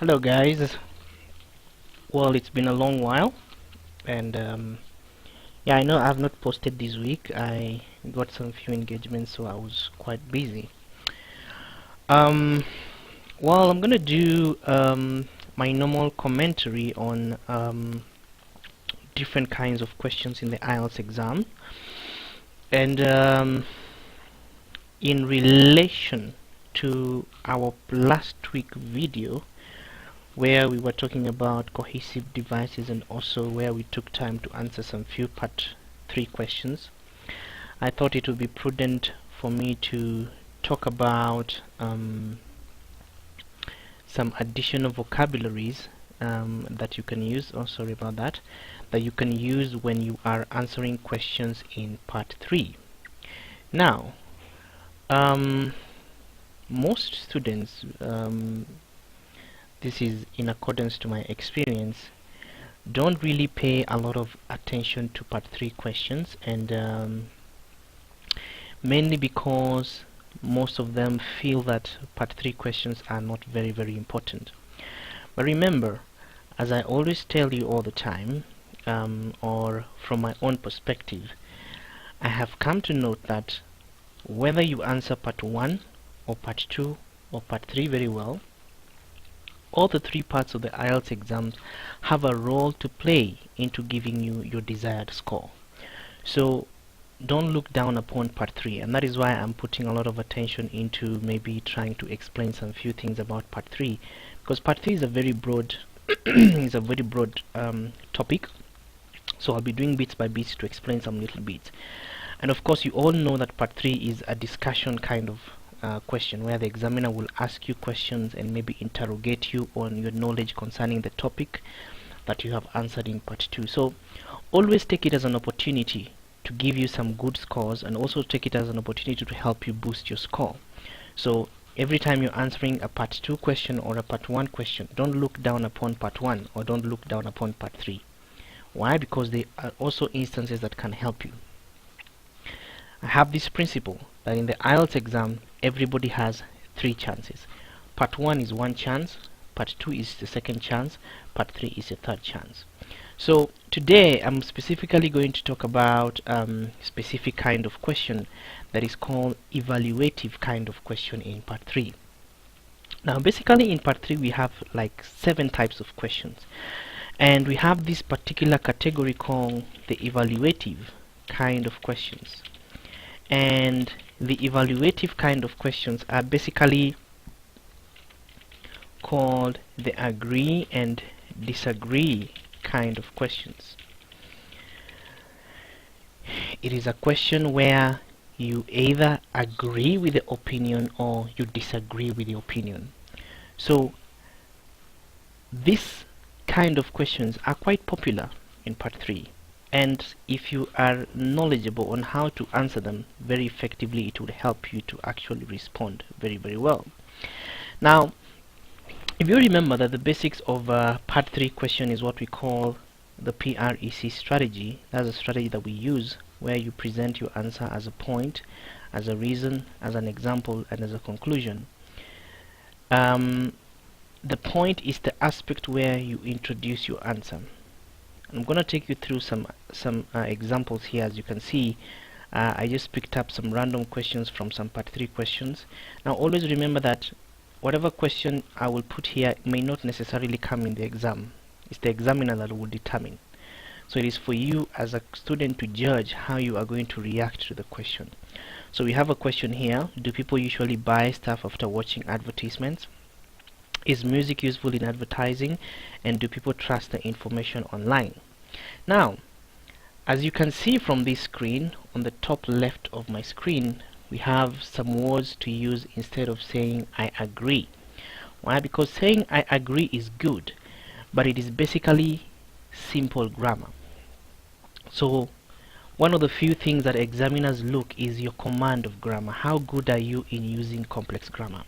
Hello guys. Well, it's been a long while, and yeah, I know I've not posted this week. I got some few engagements, so I was quite busy. Um, well, I'm gonna do my normal commentary on different kinds of questions in the IELTS exam, and in relation to our last week video, where we were talking about cohesive devices and also where we took time to answer some few part 3 questions. I thought it would be prudent for me to talk about some additional vocabularies that you can use, sorry about that, that you can use when you are answering questions in part 3. Now, most students, this is in accordance to my experience, don't really pay a lot of attention to part 3 questions, and mainly because most of them feel that part 3 questions are not very important. But remember, as I always tell you all the time, or from my own perspective, I have come to note that whether you answer part 1 or part 2 or part 3 very well, all the 3 parts of the IELTS exams have a role to play into giving you your desired score. So don't look down upon part 3, and that is why I'm putting a lot of attention into maybe trying to explain some few things about part 3, because part 3 is a very broad is a very broad topic. So I'll be doing bits by bits to explain some little bits. And of course, you all know that part 3 is a discussion kind of question, where the examiner will ask you questions and maybe interrogate you on your knowledge concerning the topic that you have answered in part 2. So always take it as an opportunity to give you some good scores, and also take it as an opportunity to help you boost your score. So every time you're answering a part 2 question or a part 1 question, don't look down upon part 1 or don't look down upon part 3. Why? Because they are also instances that can help you. I have this principle that in the IELTS exam, everybody has 3 chances. Part 1 is 1 chance, part 2 is the second chance, part 3 is the third chance. So today I'm specifically going to talk about specific kind of question that is called evaluative kind of question in part 3. Now basically in part 3 we have like 7 types of questions, and we have this particular category called the evaluative kind of questions. And the evaluative kind of questions are basically called the agree and disagree kind of questions. It is a question where you either agree with the opinion or you disagree with the opinion. So this kind of questions are quite popular in part 3. And if you are knowledgeable on how to answer them very effectively, it will help you to actually respond very well. Now, if you remember that the basics of part 3 question is what we call the PREC strategy. That's a strategy that we use where you present your answer as a point, as a reason, as an example, and as a conclusion. The point is the aspect where you introduce your answer. I'm going to take you through some examples here. As you can see, I just picked up some random questions from some part 3 questions. Now always remember that whatever question I will put here may not necessarily come in the exam. It's the examiner that will determine. So it is for you as a student to judge how you are going to react to the question. So we have a question here: do people usually buy stuff after watching advertisements? Is music useful in advertising? And do people trust the information online? Now, as you can see from this screen, on the top left of my screen, we have some words to use instead of saying I agree. Why? Because saying I agree is good, but it is basically simple grammar. So one of the few things that examiners look is your command of grammar. How good are you in using complex grammar?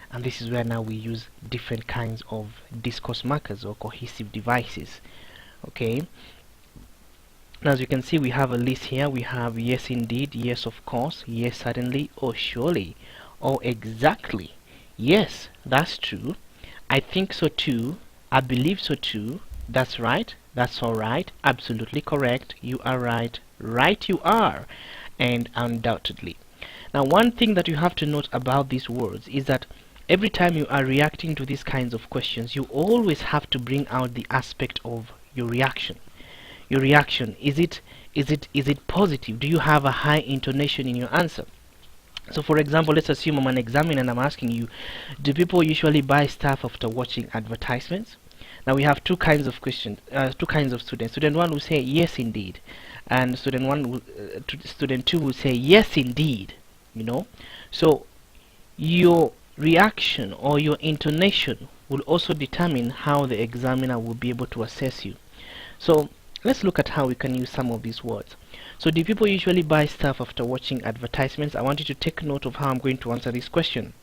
And this is where now we use different kinds of discourse markers or cohesive devices. Okay, now as you can see, we have a list here. We have yes indeed, yes of course, yes certainly, or surely, or exactly, yes that's true, I think so too, I believe so too, that's right, that's alright, absolutely correct, you are right, right you are, and undoubtedly. Now, one thing that you have to note about these words is that every time you are reacting to these kinds of questions, you always have to bring out the aspect of your reaction. Your reaction, is it positive? Do you have a high intonation in your answer? So for example, let's assume I'm an examiner and I'm asking you, do people usually buy stuff after watching advertisements? Now we have two kinds of questions, two kinds of students. Student one will say yes indeed, and student two will say yes indeed. You know, so your reaction or your intonation will also determine how the examiner will be able to assess you. So let's look at how we can use some of these words. So do people usually buy stuff after watching advertisements? I want you to take note of how I'm going to answer this question.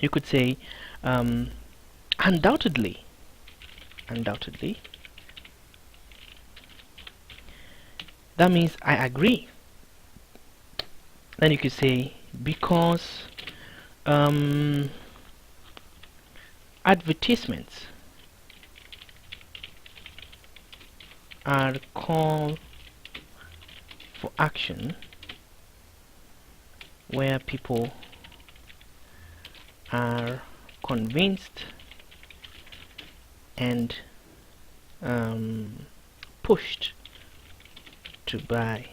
You could say undoubtedly. Undoubtedly. That means I agree. Then you could say because advertisements are call for action where people are convinced and pushed to buy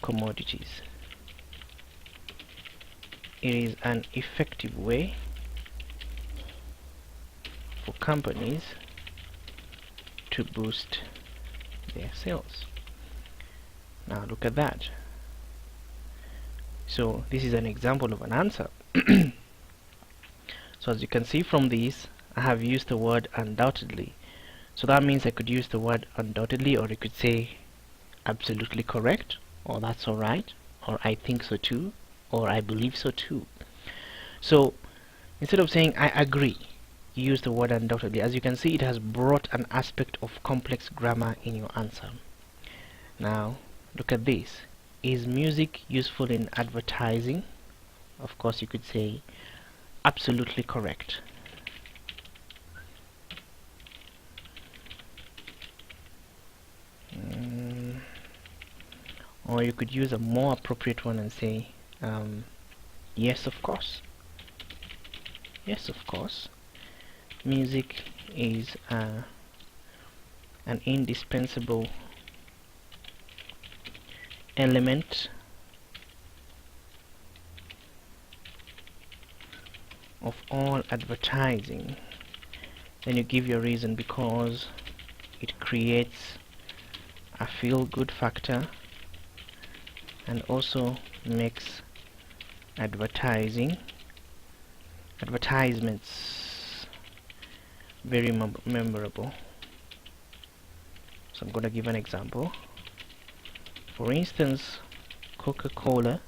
commodities. It is an effective way for companies to boost their sales. Now look at that. So this is an example of an answer. So as you can see from this, I have used the word undoubtedly. So that means I could use the word undoubtedly, or I could say absolutely correct, or that's alright, or I think so too, or I believe so too. So instead of saying I agree, you use the word undoubtedly. As you can see, it has brought an aspect of complex grammar in your answer. Now look at this. Is music useful in advertising? Of course you could say absolutely correct. Or you could use a more appropriate one and say yes of course. Yes of course. Music is an indispensable element of all advertising. Then you give your reason: because it creates a feel-good factor and also makes advertisements very memorable. So I'm going to give an example. For instance, Coca-Cola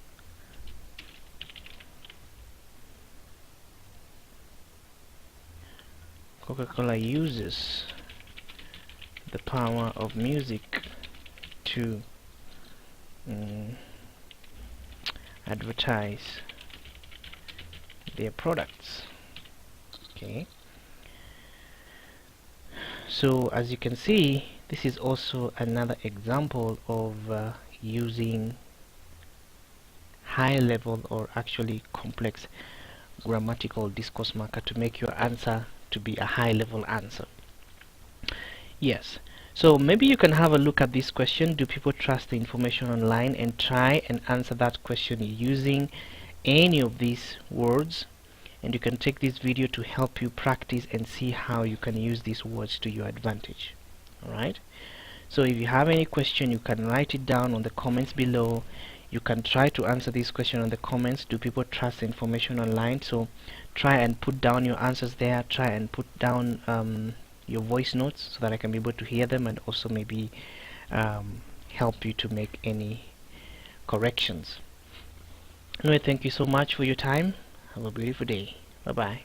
uses the power of music to advertise their products. Okay, so as you can see, this is also another example of using high level, or actually complex, grammatical discourse marker to make your answer to be a high level answer. Yes, so maybe you can have a look at this question: do people trust the information online? And try and answer that question using any of these words, and you can take this video to help you practice and see how you can use these words to your advantage. Alright, so if you have any question, you can write it down on the comments below. You can try to answer this question on the comments: do people trust the information online? So try and put down your answers there. Try and put down your voice notes so that I can be able to hear them, and also maybe help you to make any corrections. Anyway, thank you so much for your time. Have a beautiful day. Bye bye.